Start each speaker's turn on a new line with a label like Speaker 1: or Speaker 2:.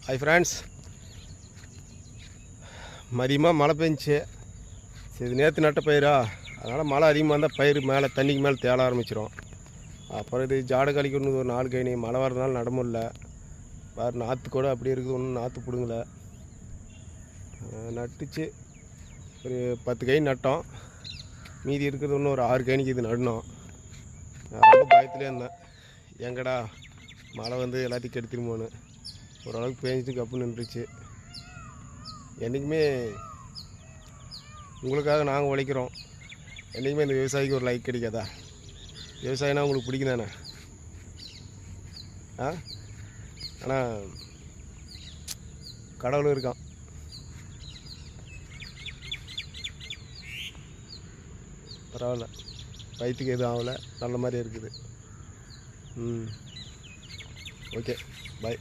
Speaker 1: Hi friends, மதியமாக மழை பெஞ்சிச்சு. சரி, நேற்று நட்ட பயிரா, அதனால் மழை அதிகமாக இருந்தால் பயிர் மேலே தண்ணிக்கு மேலே தேட ஆரம்பிச்சிடும். அப்புறம் இது ஜாடை கழிக்கணும், ஒரு 4 கழனி மழை வரதுனால நட முடியல. வேறு நாற்று கூட அப்படி இருக்குது, ஒன்றும் நாற்று பிடுங்கலை. நட்டுச்சு ஒரு 10 கழனி நட்டோம். மீதி இருக்கிறது இன்னும் ஒரு 6 கழனிக்கு இது நடணும். நான் ரொம்ப பயத்துலேயே இருந்தேன், எங்கடா மழை வந்து எல்லாத்தையும் கெடுத்துருமோன்னு. ஓரளவுக்கு பேஞ்சிட்டு கப்பு நின்றுச்சு. என்றைக்குமே உங்களுக்காக நாங்கள் உழைக்கிறோம். என்றைக்குமே இந்த விவசாயிக்கு ஒரு லைக் கிடைக்காதா? விவசாயினா உங்களுக்கு பிடிக்கும் தானே? ஆனால் கடவுளும் இருக்கான். பரவாயில்ல, வயிற்றுக்கு எதுவும் ஆகலை, நல்ல மாதிரி இருக்குது. ஓகே, பாய்.